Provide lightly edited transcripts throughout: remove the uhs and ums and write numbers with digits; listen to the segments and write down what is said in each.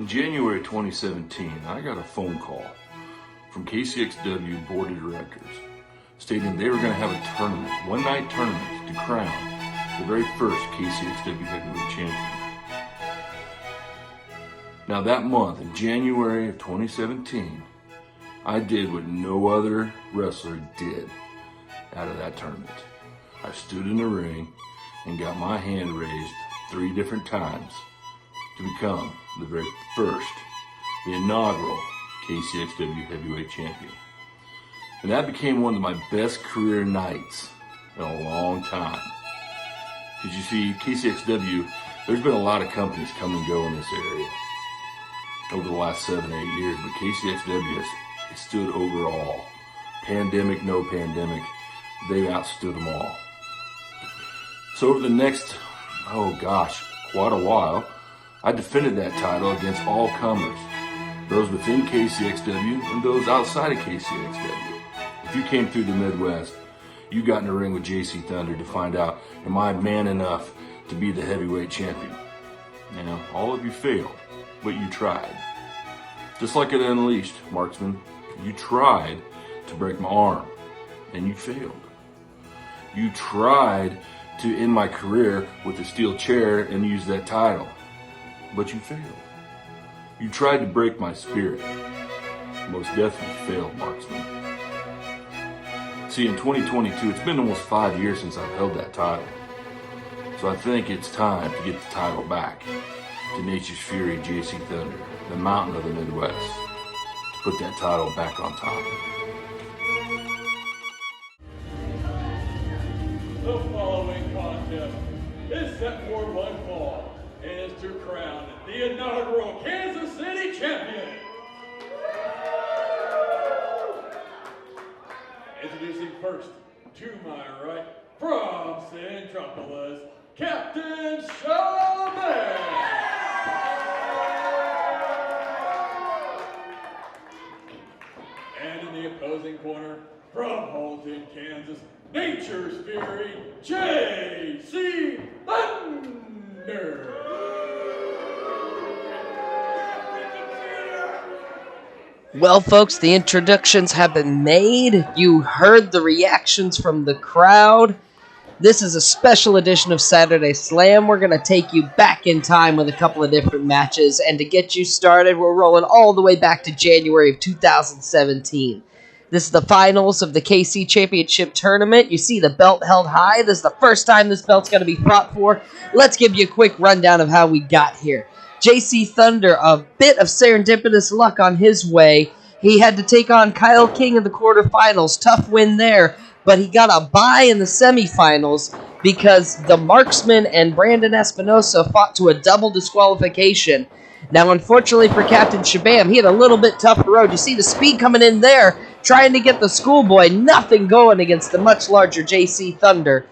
In January 2017, I got a phone call from KCXW Board of Directors stating they were going to have a tournament, one-night tournament, to crown the very first KCXW Heavyweight Champion. Now that month, in January of 2017, I did what no other wrestler did out of that tournament. I stood in the ring and got my hand raised 3 different times to become the very first, the inaugural KCXW Heavyweight Champion. And that became one of my best career nights in a long time. Because you see, KCXW, there's been a lot of companies come and go in this area over the last 7-8 years, but KCXW has stood over all. Pandemic, no pandemic, they outstood them all. So over the next, quite a while, I defended that title against all comers, those within KCXW and those outside of KCXW. If you came through the Midwest, you got in the ring with JC Thunder to find out, am I man enough to be the heavyweight champion? You know, all of you failed, but you tried. Just like at Unleashed, Marksman, you tried to break my arm, and you failed. You tried to end my career with a steel chair and use that title, but you failed. You tried to break my spirit. Most definitely failed, Marksman. See, in 2022, it's been almost 5 years since I've held that title. So I think it's time to get the title back to Nature's Fury, JC Thunder, the mountain of the Midwest, to put that title back on top. The following contest is set for one fall and is to crown the inaugural Kansas City champion. Introducing first, to my right, from Centropolis, Captain Shabam. And in the opposing corner, from Holton, Kansas, Nature's Fury, JC Thunder. Well, folks, the introductions have been made. You heard the reactions from the crowd. This is a special edition of Saturday Slam. We're going to take you back in time with a couple of different matches. And to get you started, we're rolling all the way back to January of 2017. This is the finals of the KC Championship Tournament. You see the belt held high. This is the first time this belt's going to be fought for. Let's give you a quick rundown of how we got here. JC Thunder, a bit of serendipitous luck on his way. He had to take on Kyle King in the quarterfinals. Tough win there, but he got a bye in the semifinals because the Marksman and Brandon Espinosa fought to a double disqualification. Now, unfortunately for Captain Shabam, he had a little bit tougher road. You see the speed coming in there, trying to get the schoolboy. Nothing going against the much larger JC Thunder.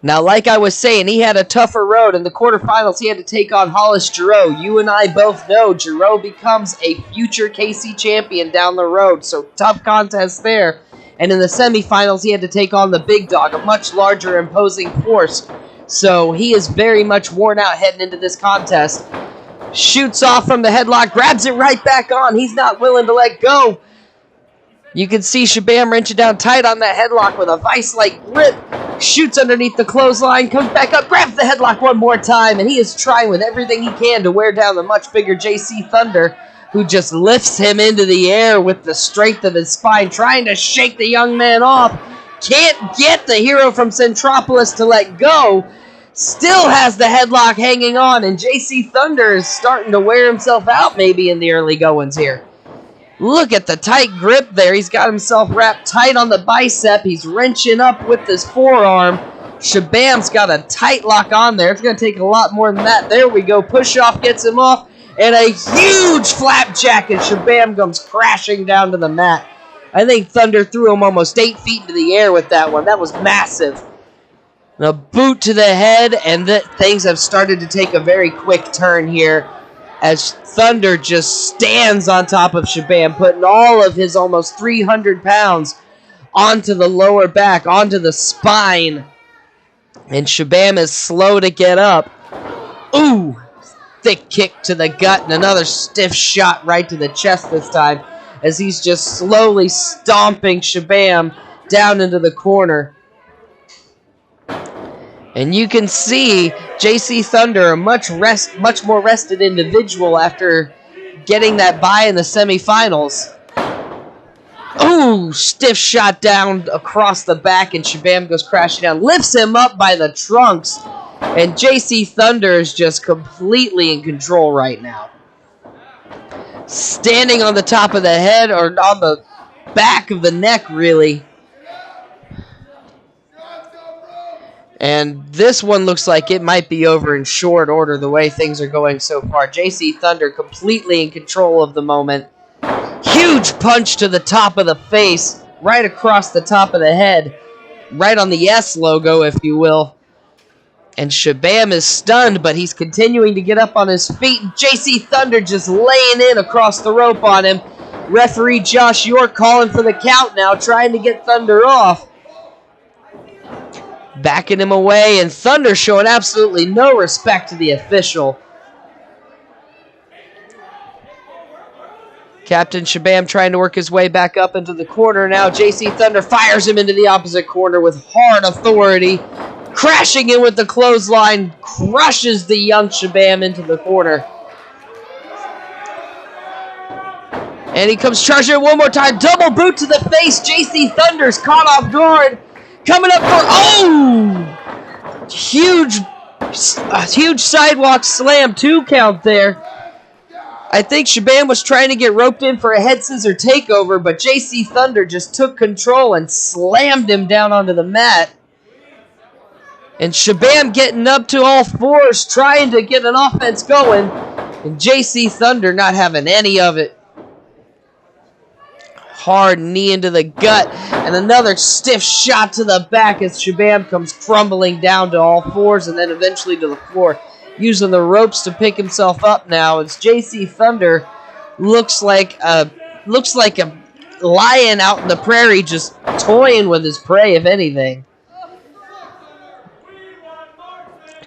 Now, like I was saying, he had a tougher road. In the quarterfinals, he had to take on Hollis Giroux. You and I both know Giroux becomes a future KC champion down the road, so tough contest there. And in the semifinals, he had to take on the big dog, a much larger imposing force. So he is very much worn out heading into this contest. Shoots off from the headlock, grabs it right back on. He's not willing to let go. You can see Shabam wrenching down tight on that headlock with a vice-like grip. Shoots underneath the clothesline, comes back up, grabs the headlock one more time, and he is trying with everything he can to wear down the much bigger JC Thunder, who just lifts him into the air with the strength of his spine, trying to shake the young man off. Can't get the hero from Centropolis to let go. Still has the headlock hanging on, and JC Thunder is starting to wear himself out maybe in the early goings here. Look at the tight grip there. He's got himself wrapped tight on the bicep. He's wrenching up with his forearm. Shabam's got a tight lock on there. It's going to take a lot more than that. There we go. Push off gets him off. And a huge flapjack as Shabam comes crashing down to the mat. I think Thunder threw him almost 8 feet into the air with that one. That was massive. And a boot to the head, and things have started to take a very quick turn here as Thunder just stands on top of Shabam, putting all of his almost 300 pounds onto the lower back, onto the spine. And Shabam is slow to get up. Ooh! thick kick to the gut and another stiff shot right to the chest this time as he's just slowly stomping Shabam down into the corner. And you can see JC Thunder, a much more rested individual after getting that bye in the semifinals. Ooh, stiff shot down across the back, and Shabam goes crashing down. Lifts him up by the trunks, and JC Thunder is just completely in control right now. Standing on the top of the head, or on the back of the neck, really. And this one looks like it might be over in short order the way things are going so far. JC Thunder completely in control of the moment. Huge punch to the top of the face, right across the top of the head. Right on the S logo, if you will. And Shabam is stunned, but he's continuing to get up on his feet. JC Thunder just laying in across the rope on him. Referee Josh York calling for the count now, trying to get Thunder off. Backing him away, and Thunder showing absolutely no respect to the official. Captain Shabam trying to work his way back up into the corner now. JC Thunder fires him into the opposite corner with hard authority. Crashing in with the clothesline, crushes the young Shabam into the corner. And he comes charging one more time. Double boot to the face. JC Thunder's caught off guard. Coming up for, huge sidewalk slam, 2 count there. I think Shabam was trying to get roped in for a head scissor takeover, but JC Thunder just took control and slammed him down onto the mat. And Shabam getting up to all fours, trying to get an offense going, and JC Thunder not having any of it. Hard knee into the gut, and another stiff shot to the back as Shabam comes crumbling down to all fours and then eventually to the floor, using the ropes to pick himself up now as JC Thunder looks like a lion out in the prairie, just toying with his prey, if anything.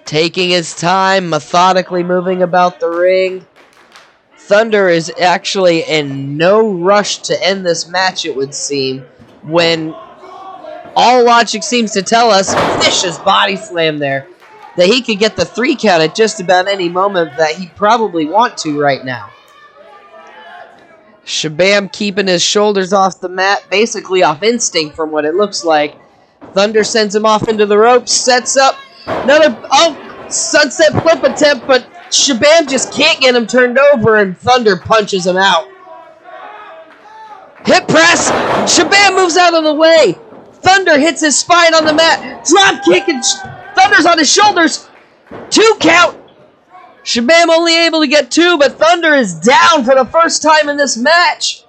Taking his time, methodically moving about the ring. Thunder is actually in no rush to end this match, it would seem, when all logic seems to tell us, vicious body slam there, that he could get the 3 count at just about any moment that he probably want to right now. Shabam keeping his shoulders off the mat, basically off instinct from what it looks like. Thunder sends him off into the ropes, sets up another sunset flip attempt, but Shabam just can't get him turned over, and Thunder punches him out. Hip press! Shabam moves out of the way! Thunder hits his spine on the mat. Drop kick, and Thunder's on his shoulders. 2 count! Shabam only able to get 2, but Thunder is down for the first time in this match.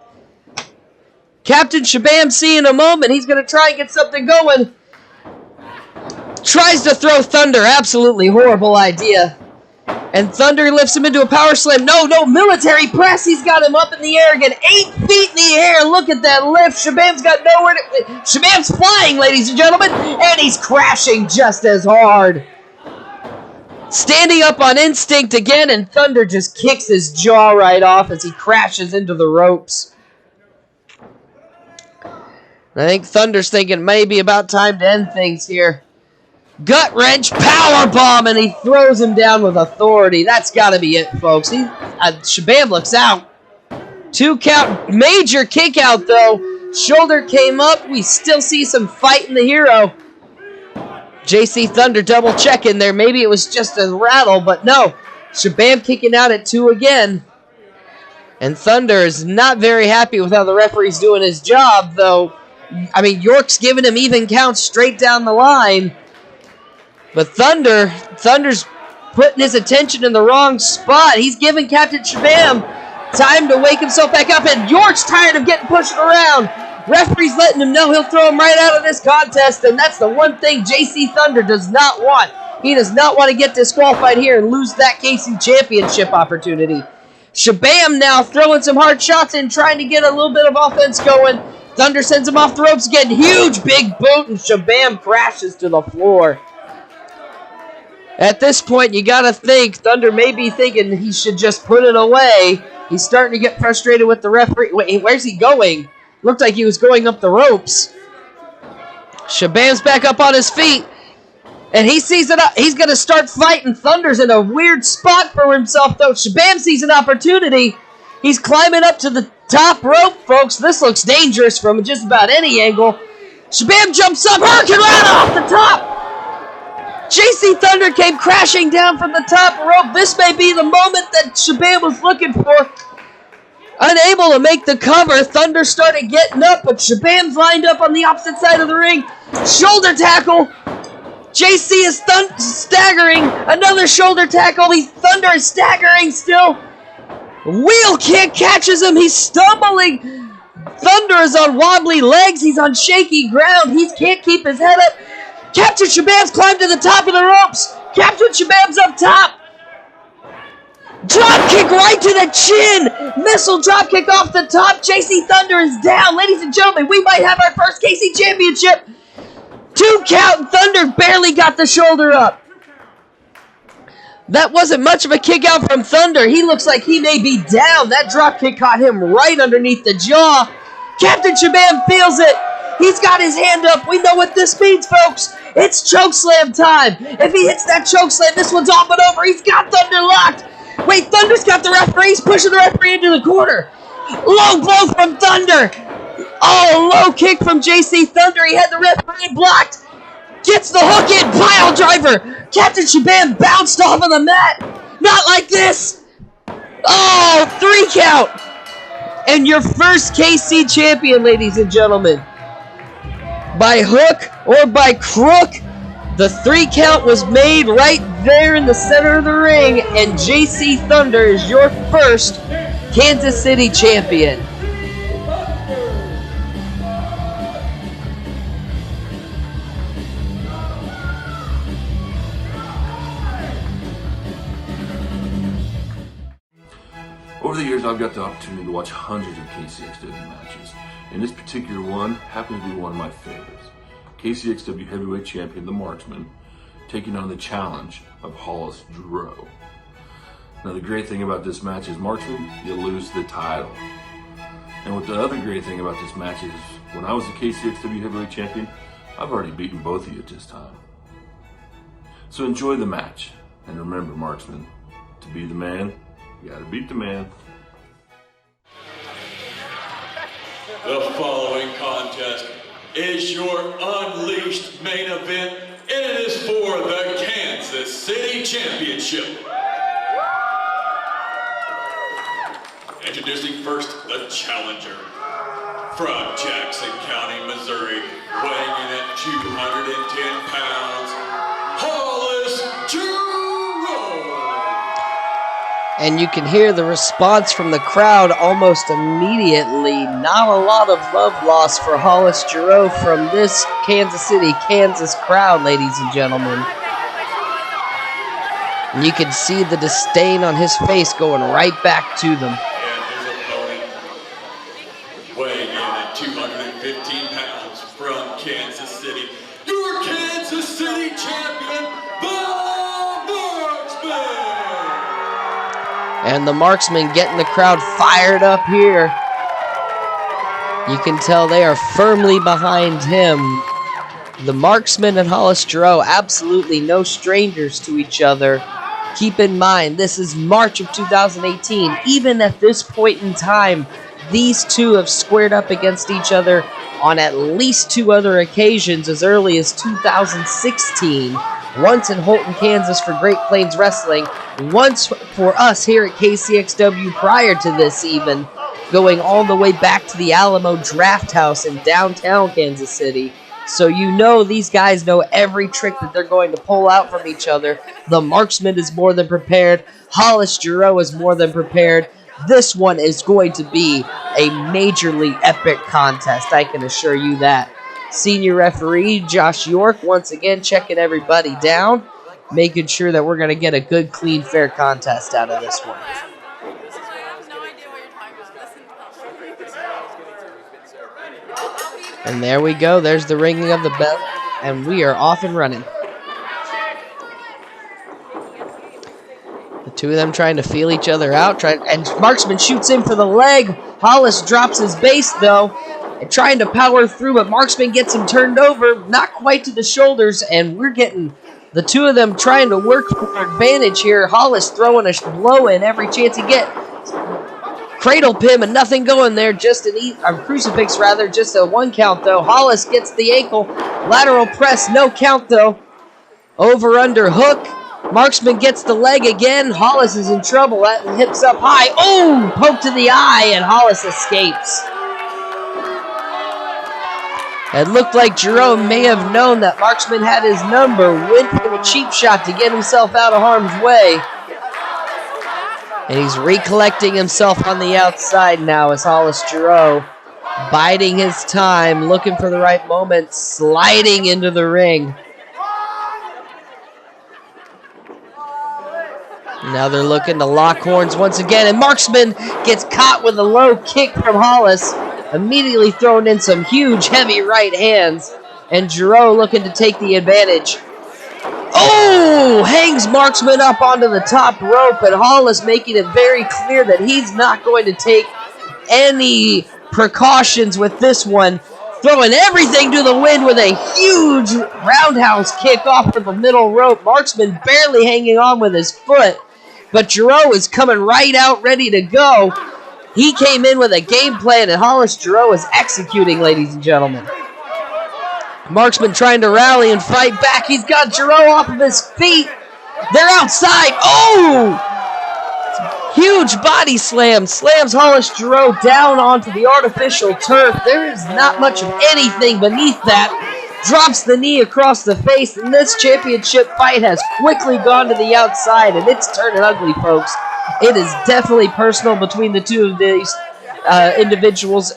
Captain Shabam seeing a moment. He's going to try and get something going. Tries to throw Thunder. Absolutely horrible idea. And Thunder lifts him into a power slam. No, military press. He's got him up in the air again. 8 feet in the air. Look at that lift. Shabam's got nowhere to... Shabam's flying, ladies and gentlemen. And he's crashing just as hard. Standing up on instinct again, and Thunder just kicks his jaw right off as he crashes into the ropes. I think Thunder's thinking it may be about time to end things here. Gut wrench, power bomb, and he throws him down with authority. That's got to be it, folks. Shabam looks out. 2 count, major kick out though. Shoulder came up. We still see some fight in the hero. JC Thunder double checking there. Maybe it was just a rattle, but no. Shabam kicking out at 2 again. And Thunder is not very happy with how the referee's doing his job, though. I mean, York's giving him even counts straight down the line. But Thunder's putting his attention in the wrong spot. He's giving Captain Shabam time to wake himself back up, and York's tired of getting pushed around. Referee's letting him know he'll throw him right out of this contest, and that's the one thing JC Thunder does not want. He does not want to get disqualified here and lose that KC Championship opportunity. Shabam now throwing some hard shots in, trying to get a little bit of offense going. Thunder sends him off the ropes again. Huge big boot, and Shabam crashes to the floor. At this point, you gotta think Thunder may be thinking he should just put it away. He's starting to get frustrated with the referee. Wait, where's he going? Looked like he was going up the ropes. Shabam's back up on his feet. And he sees it up. He's going to start fighting. Thunder's in a weird spot for himself, though. Shabam sees an opportunity. He's climbing up to the top rope, folks. This looks dangerous from just about any angle. Shabam jumps up. Hurricane Rana off the top. JC Thunder came crashing down from the top rope. This may be the moment that Shabam was looking for. Unable to make the cover, Thunder started getting up, but Shabam's lined up on the opposite side of the ring. Shoulder tackle. JC is staggering. Another shoulder tackle. Thunder is staggering still. Wheel kick catches him. He's stumbling. Thunder is on wobbly legs. He's on shaky ground. He can't keep his head up. Captain Shabam's climbed to the top of the ropes. Captain Shabam's up top. Drop kick right to the chin. Missile drop kick off the top. JC Thunder is down. Ladies and gentlemen, we might have our first KC Championship. 2 count. Thunder barely got the shoulder up. That wasn't much of a kick out from Thunder. He looks like he may be down. That drop kick caught him right underneath the jaw. Captain Shabam feels it. He's got his hand up. We know what this means, folks. It's chokeslam time. If he hits that chokeslam, this one's off and over. He's got Thunder locked. Wait, Thunder's got the referee. He's pushing the referee into the corner. Low blow from Thunder. Oh, low kick from JC Thunder. He had the referee blocked. Gets the hook in. Pile driver. Captain Shabam bounced off of the mat. Not like this. Oh, 3 count. And your first KC champion, ladies and gentlemen. By hook or by crook, the 3 count was made right there in the center of the ring. And JC Thunder is your first Kansas City champion. Over the years, I've got the opportunity to watch hundreds of KCXW matches, and this particular one happens to be one of my favorites. KCXW Heavyweight Champion, the Marksman, taking on the challenge of Hollis Giroux. Now, the great thing about this match is, Marksman, you lose the title. And what the other great thing about this match is, when I was the KCXW Heavyweight Champion, I've already beaten both of you at this time. So enjoy the match, and remember, Marksman, to be the man, you gotta beat the man. The following contest is your Unleashed main event, and it is for the Kansas City Championship. Introducing first, the challenger. From Jackson County, Missouri, weighing in at 210 pounds, Hollis Giroux. And you can hear the response from the crowd almost immediately. Not a lot of love lost for Hollis Giroux from this Kansas City, Kansas crowd, ladies and gentlemen. And you can see the disdain on his face going right back to them. And his opponent, weighing in at 215 pounds, from Kansas City, your Kansas City champion, the Marksman. And the Marksman getting the crowd fired up here. You can tell they are firmly behind him. The Marksman and Hollis Giroux, absolutely no strangers to each other. Keep in mind, this is March of 2018. Even at this point in time, these two have squared up against each other on at least 2 other occasions as early as 2016. Once in Holton, Kansas for Great Plains Wrestling. Once for us here at KCXW prior to this even. Going all the way back to the Alamo Draft House in downtown Kansas City. So you know these guys know every trick that they're going to pull out from each other. The Marksman is more than prepared. Hollis Giroux is more than prepared. This one is going to be a majorly epic contest, I can assure you that. Senior referee Josh York once again checking everybody down, making sure that we're going to get a good, clean, fair contest out of this one. And there we go. There's the ringing of the bell, and we are off and running. The two of them trying to feel each other out. And Marksman shoots in for the leg. Hollis drops his base, though, and trying to power through, but Marksman gets him turned over, not quite to the shoulders, and we're getting the two of them trying to work for advantage here. Hollis throwing a blow in every chance he gets. Cradle pin and nothing going there, just a crucifix rather, just a 1 count though. Hollis gets the ankle, lateral press, no count though. Over under hook. Marksman gets the leg again. Hollis is in trouble. Hips up high. Oh! Poke to the eye, and Hollis escapes. It looked like Giroux may have known that Marksman had his number. Went for a cheap shot to get himself out of harm's way. And he's recollecting himself on the outside now as Hollis Giroux, biding his time, looking for the right moment, sliding into the ring. Now they're looking to lock horns once again, and Marksman gets caught with a low kick from Hollis, immediately throwing in some huge, heavy right hands, and Giroux looking to take the advantage. Oh! Hangs Marksman up onto the top rope, and Hollis making it very clear that he's not going to take any precautions with this one. Throwing everything to the wind with a huge roundhouse kick off of the middle rope. Marksman barely hanging on with his foot, but Giroux is coming right out ready to go. He came in with a game plan, and Hollis Giroux is executing, ladies and gentlemen. Marksman trying to rally and fight back. He's got Giroux off of his feet. They're outside. Oh! Huge body slam. Slams Hollis Giroux down onto the artificial turf. There is not much of anything beneath that. Drops the knee across the face, and this championship fight has quickly gone to the outside, and it's turning ugly, folks. It is definitely personal between the two of these individuals.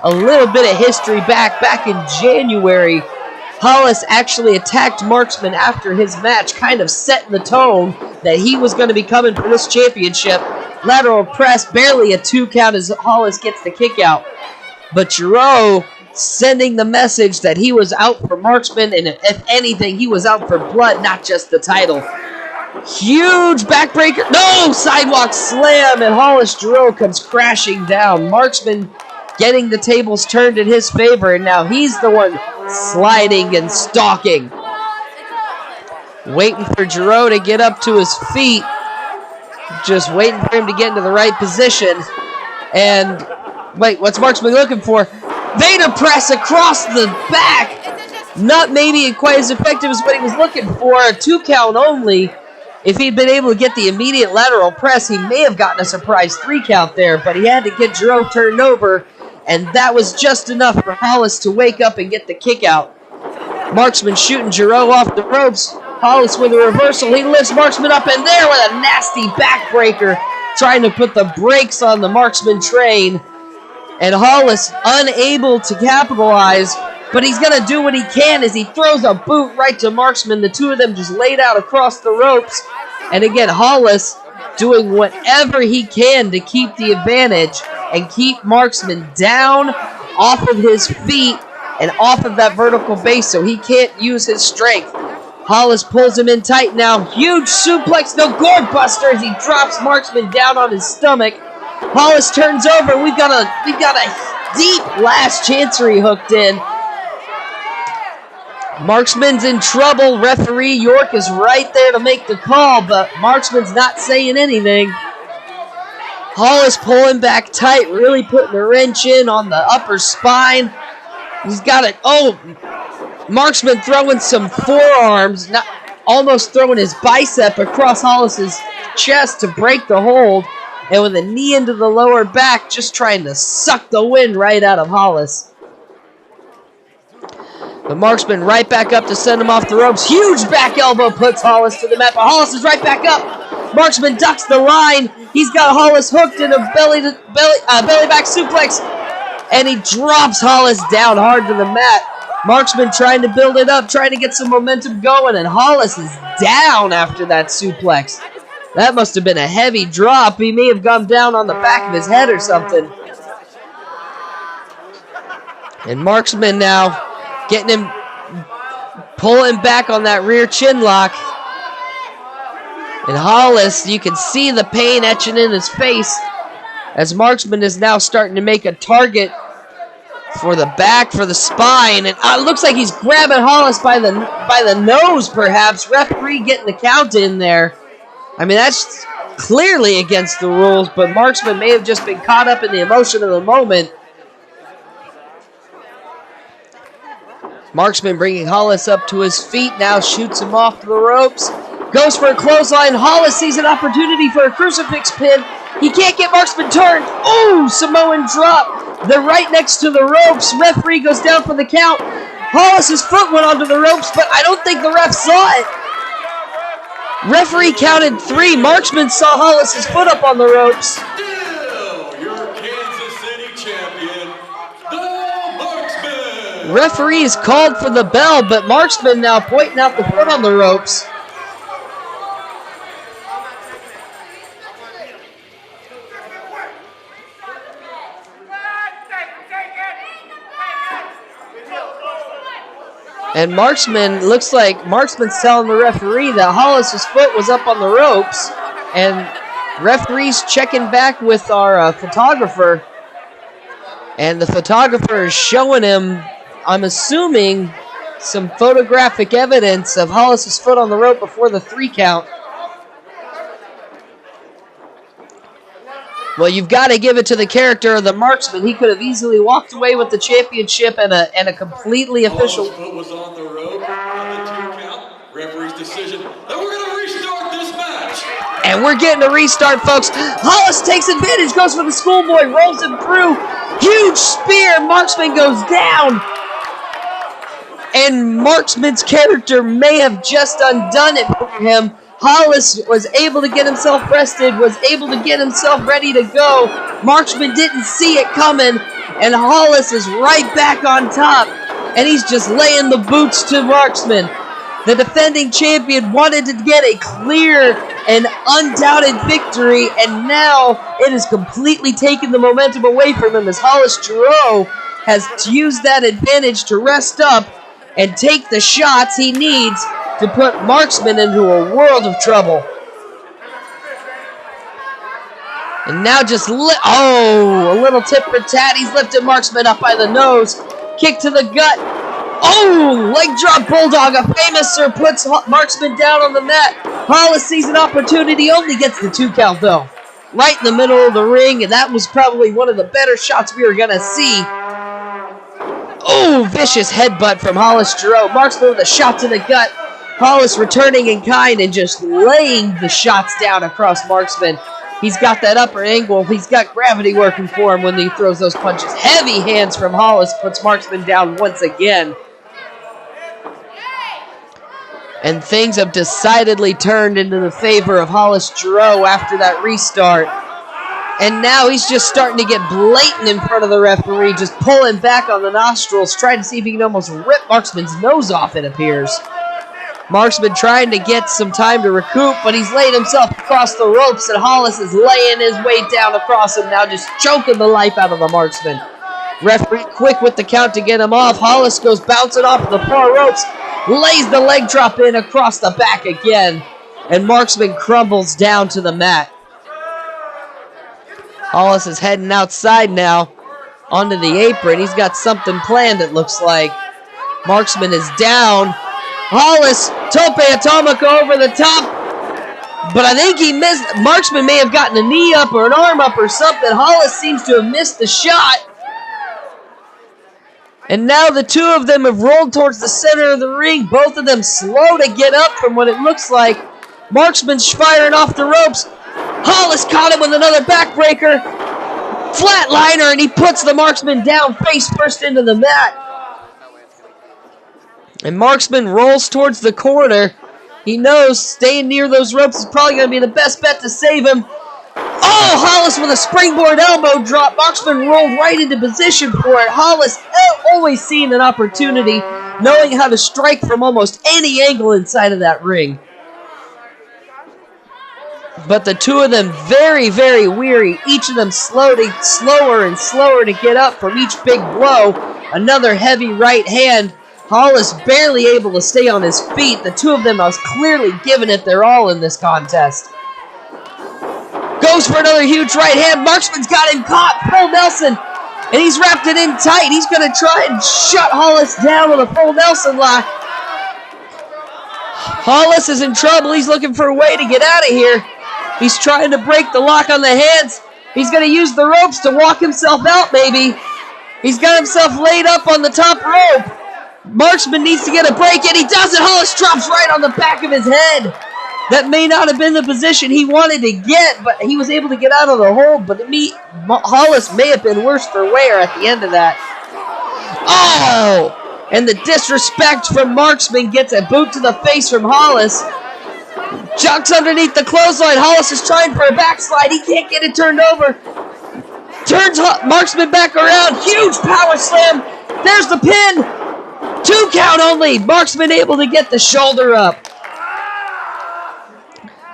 A little bit of history back in January. Hollis actually attacked Marksman after his match, kind of setting the tone that he was going to be coming for this championship. Lateral press, barely a 2 count as Hollis gets the kick out. But Giroux sending the message that he was out for Marksman, and if anything, he was out for blood, not just the title. Huge backbreaker. No! Sidewalk slam, and Hollis Giroux comes crashing down. Marksman getting the tables turned in his favor, and now he's the one sliding and stalking. Waiting for Giroux to get up to his feet. Just waiting for him to get into the right position. And, wait, what's Marksman looking for? Vader press across the back. Not maybe quite as effective as what he was looking for. A 2 count only. If he'd been able to get the immediate lateral press, he may have gotten a surprise 3 count there, but he had to get Giroux turned over, and that was just enough for Hollis to wake up and get the kick out. Marksman shooting Giroux off the ropes. Hollis with a reversal. He lifts Marksman up in there with a nasty backbreaker, trying to put the brakes on the Marksman train. And Hollis unable to capitalize, but he's going to do what he can as he throws a boot right to Marksman. The two of them just laid out across the ropes. And again, Hollis doing whatever he can to keep the advantage and keep Marksman down off of his feet and off of that vertical base so he can't use his strength. Hollis pulls him in tight now. Huge suplex, no gourd buster as he drops Marksman down on his stomach. Hollis turns over. We've got a deep last chancery hooked in. Marksman's in trouble. Referee York is right there to make the call, but Marksman's not saying anything. Hollis pulling back tight, really putting a wrench in on the upper spine. He's got it. Oh, Marksman throwing some forearms, almost throwing his bicep across Hollis's chest to break the hold. And with a knee into the lower back, just trying to suck the wind right out of Hollis. The Marksman right back up to send him off the ropes. Huge back elbow puts Hollis to the mat, but Hollis is right back up. Marksman ducks the line. He's got Hollis hooked in a belly back suplex, and he drops Hollis down hard to the mat. Marksman trying to build it up, trying to get some momentum going, and Hollis is down after that suplex. That must have been a heavy drop. He may have gone down on the back of his head or something. And Marksman now getting him, pulling back on that rear chin lock. And Hollis, you can see the pain etching in his face as Marksman is now starting to make a target for the back, for the spine. And it looks like he's grabbing Hollis by the nose, perhaps. Referee getting the count in there. I mean, that's clearly against the rules, but Marksman may have just been caught up in the emotion of the moment. Marksman bringing Hollis up to his feet now, shoots him off the ropes. Goes for a clothesline. Hollis sees an opportunity for a crucifix pin. He can't get Marksman turned. Ooh, Samoan drop. They're right next to the ropes. Referee goes down for the count. Hollis' foot went onto the ropes, but I don't think the ref saw it. Referee counted 3. Marksman saw Hollis' foot up on the ropes. Still your Kansas City champion, the Marksman. Referee is called for the bell, but Marksman now pointing out the foot on the ropes. And Marksman, looks like Marksman's telling the referee that Hollis' foot was up on the ropes. And referee's checking back with our photographer. And the photographer is showing him, I'm assuming, some photographic evidence of Hollis' foot on the rope before the 3 count. Well, you've got to give it to the character of the Marksman. He could have easily walked away with the championship and a completely official. Hollis' foot was on the rope on the 2 count. Referee's decision. And we're going to restart this match. And we're getting a restart, folks. Hollis takes advantage, goes for the schoolboy, rolls him through. Huge spear. Marksman goes down. And Marksman's character may have just undone it for him. Hollis was able to get himself rested, was able to get himself ready to go. Marksman didn't see it coming, and Hollis is right back on top. And he's just laying the boots to Marksman. The defending champion wanted to get a clear and undoubted victory, and now it has completely taken the momentum away from him as Hollis Giroux has used that advantage to rest up and take the shots he needs to put Marksman into a world of trouble. And now just a little tip for tat. He's lifted Marksman up by the nose. Kick to the gut. Oh, leg drop bulldog. A famouser puts Marksman down on the mat. Hollis sees an opportunity, only gets the 2 count though. Right in the middle of the ring, and that was probably one of the better shots we were going to see. Oh, vicious headbutt from Hollis Giroux. Marksman with a shot to the gut. Hollis returning in kind and just laying the shots down across Marksman. He's got that upper angle. He's got gravity working for him when he throws those punches. Heavy hands from Hollis puts Marksman down once again. And things have decidedly turned into the favor of Hollis Giroux after that restart. And now he's just starting to get blatant in front of the referee, just pulling back on the nostrils, trying to see if he can almost rip Marksman's nose off, it appears. Marksman trying to get some time to recoup, but he's laid himself across the ropes, and Hollis is laying his weight down across him now, just choking the life out of the Marksman. Referee quick with the count to get him off. Hollis goes bouncing off the far ropes, lays the leg drop in across the back again, and Marksman crumbles down to the mat. Hollis is heading outside now onto the apron. He's got something planned, it looks like. Marksman is down. Hollis, tope atomico over the top. But I think he missed. Marksman may have gotten a knee up or an arm up or something. Hollis seems to have missed the shot. And now the 2 of them have rolled towards the center of the ring. Both of them slow to get up from what it looks like. Marksman's firing off the ropes. Hollis caught him with another backbreaker. Flatliner, and he puts the Marksman down face first into the mat. And Marksman rolls towards the corner. He knows staying near those ropes is probably going to be the best bet to save him. Oh, Hollis with a springboard elbow drop. Marksman rolled right into position for it. Hollis always seeing an opportunity, knowing how to strike from almost any angle inside of that ring. But the 2 of them very, very weary. Each of them slower and slower to get up from each big blow. Another heavy right hand Hollis barely able to stay on his feet. The two of them are clearly giving it their all in this contest. Goes for another huge right hand. Marksman's got him caught. Full Nelson. And he's wrapped it in tight. He's going to try and shut Hollis down with a full Nelson lock. Hollis is in trouble. He's looking for a way to get out of here. He's trying to break the lock on the hands. He's going to use the ropes to walk himself out, maybe. He's got himself laid up on the top rope. Marksman needs to get a break, and he does it. Hollis drops right on the back of his head. That may not have been the position he wanted to get, but he was able to get out of the hold. But Hollis may have been worse for wear at the end of that. Oh! And the disrespect from Marksman gets a boot to the face from Hollis. Chucks underneath the clothesline. Hollis is trying for a backslide. He can't get it turned over. Turns Marksman back around. Huge power slam. There's the pin. 2 count only. Marksman able to get the shoulder up.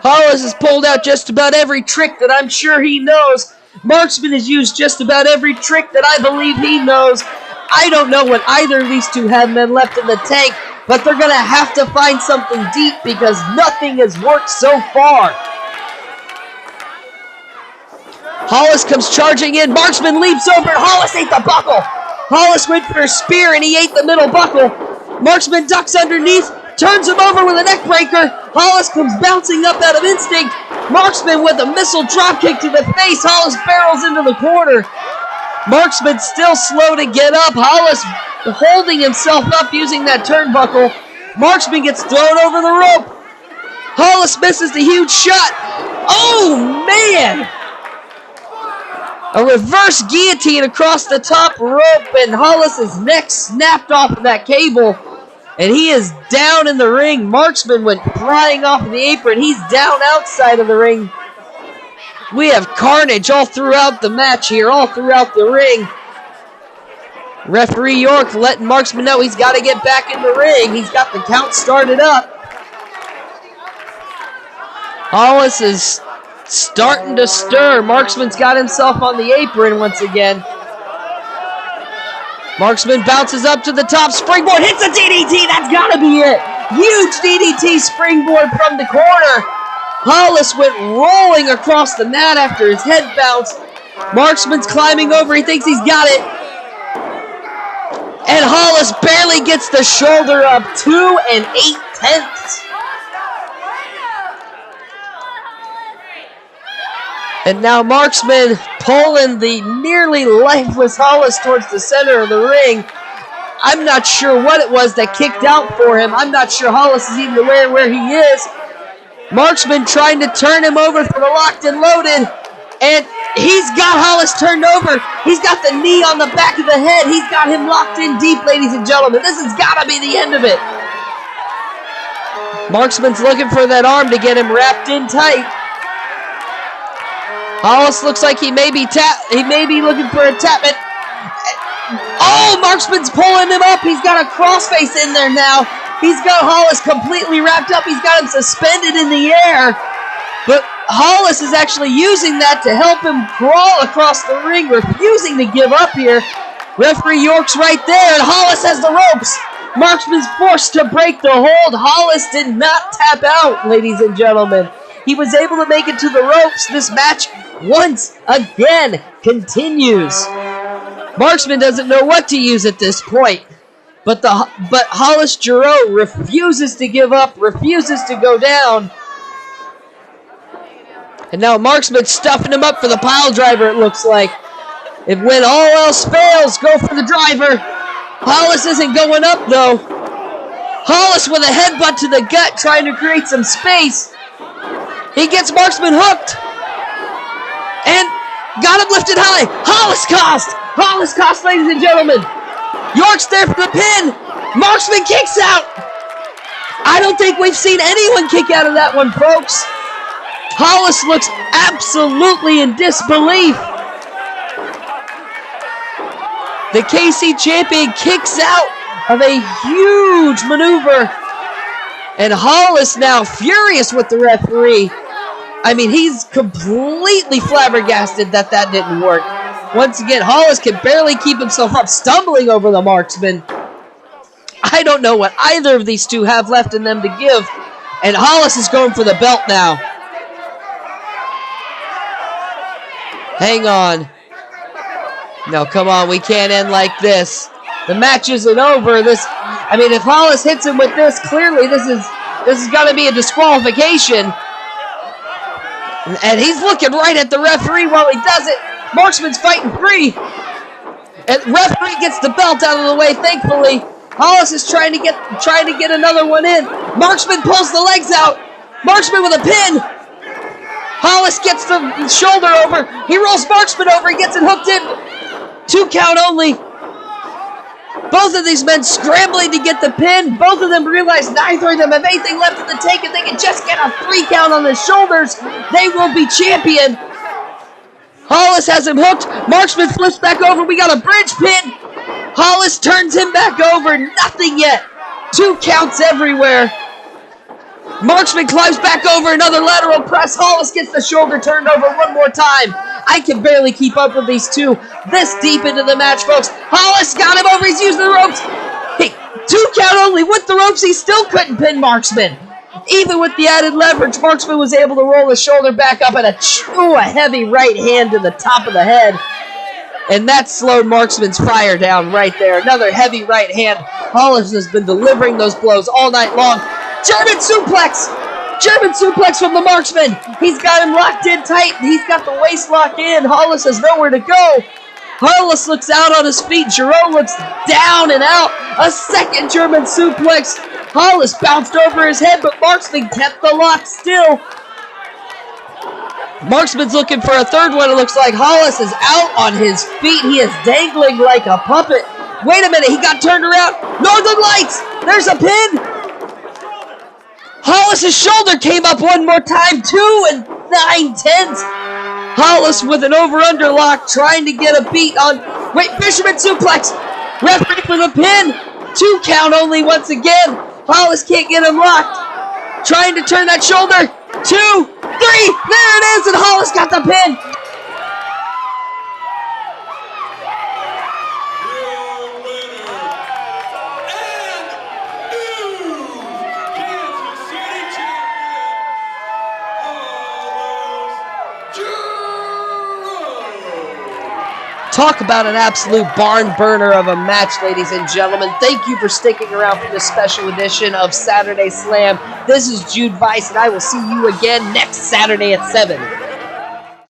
Hollis has pulled out just about every trick that I'm sure he knows. Marksman has used just about every trick that I believe he knows. I don't know what either of these two have men left in the tank, but they're going to have to find something deep because nothing has worked so far. Hollis comes charging in. Marksman leaps over and Hollis ate the buckle. Hollis went for a spear and he ate the middle buckle. Marksman ducks underneath, turns him over with a neck breaker. Hollis comes bouncing up out of instinct. Marksman with a missile dropkick to the face. Hollis barrels into the corner. Marksman still slow to get up. Hollis holding himself up using that turnbuckle. Marksman gets thrown over the rope. Hollis misses the huge shot. Oh, man! A reverse guillotine across the top rope, and Hollis' neck snapped off of that cable. And he is down in the ring. Marksman went flying off of the apron. He's down outside of the ring. We have carnage all throughout the match here, all throughout the ring. Referee York letting Marksman know he's got to get back in the ring. He's got the count started up. Hollis is starting to stir. Marksman's got himself on the apron once again. Marksman bounces up to the top, springboard, hits a DDT, that's gotta be it. Huge DDT springboard from the corner. Hollis went rolling across the mat after his head bounced. Marksman's climbing over, he thinks he's got it. And Hollis barely gets the shoulder up, 2 8/10. And now Marksman pulling the nearly lifeless Hollis towards the center of the ring. I'm not sure what it was that kicked out for him. I'm not sure Hollis is even aware where he is. Marksman trying to turn him over for the locked and loaded. And he's got Hollis turned over. He's got the knee on the back of the head. He's got him locked in deep, ladies and gentlemen. This has got to be the end of it. Marksman's looking for that arm to get him wrapped in tight. Hollis looks like he may be looking for a tap. Oh, Marksman's pulling him up. He's got a crossface in there now. He's got Hollis completely wrapped up. He's got him suspended in the air. But Hollis is actually using that to help him crawl across the ring, refusing to give up here. Referee York's right there, and Hollis has the ropes. Marksman's forced to break the hold. Hollis did not tap out, ladies and gentlemen. He was able to make it to the ropes. This match, once again, continues. Marksman doesn't know what to use at this point. But Hollis Giroux refuses to give up, refuses to go down. And now Marksman's stuffing him up for the pile driver, it looks like. When all else fails, go for the driver. Hollis isn't going up, though. Hollis with a headbutt to the gut, trying to create some space. He gets Marksman hooked. And got him lifted high. Hollis cost, ladies and gentlemen. York's there for the pin. Marksman kicks out. I don't think we've seen anyone kick out of that one, folks. Hollis looks absolutely in disbelief. The KC champion kicks out of a huge maneuver. And Hollis now furious with the referee. I mean, he's completely flabbergasted that didn't work. Once again, Hollis can barely keep himself up, stumbling over the Marksman. I don't know what either of these two have left in them to give. And Hollis is going for the belt now. Hang on. No, come on. We can't end like this. The match isn't over. I mean, if Hollis hits him with this, clearly this is going to be a disqualification. And he's looking right at the referee while he does it. Marksman's fighting free. And referee gets the belt out of the way, thankfully. Hollis is trying to get another one in. Marksman pulls the legs out. Marksman with a pin. Hollis gets the shoulder over. He rolls Marksman over. He gets it hooked in. 2 count only. Both of these men scrambling to get the pin. Both of them realize neither of them have anything left in the tank. If they can just get a 3 count on their shoulders, they will be champion. Hollis has him hooked. Marksman flips back over. We got a bridge pin. Hollis turns him back over. Nothing yet. 2 counts everywhere. Marksman climbs back over. Another lateral press. Hollis gets the shoulder turned over one more time. I can barely keep up with these two this deep into the match, folks. Hollis got him over. He's using the ropes. Hey, 2 count only. With the ropes, he still couldn't pin Marksman. Even with the added leverage, Marksman was able to roll his shoulder back up and a heavy right hand to the top of the head. And that slowed Marksman's fire down right there. Another heavy right hand. Hollis has been delivering those blows all night long. German suplex! German suplex from the Marksman. He's got him locked in tight. He's got the waist locked in. Hollis has nowhere to go. Hollis looks out on his feet. Giroux looks down and out. A second German suplex. Hollis bounced over his head, but Marksman kept the lock still. Marksman's looking for a third one, it looks like. Hollis is out on his feet. He is dangling like a puppet. Wait a minute, he got turned around. Northern Lights! There's a pin! Hollis' shoulder came up one more time, 2 9/10. Hollis with an over-under lock, trying to get a beat on... Wait, Fisherman suplex! Referee with a pin! 2 count only once again. Hollis can't get him locked. Trying to turn that shoulder. 2, 3, there it is, and Hollis got the pin. Your winner and new Kansas City champion, Hollis Giroux. Talk about an absolute barn burner of a match, ladies and gentlemen. Thank you for sticking around for this special edition of Saturday Slam. This is Jude Weiss, and I will see you again next Saturday at 7.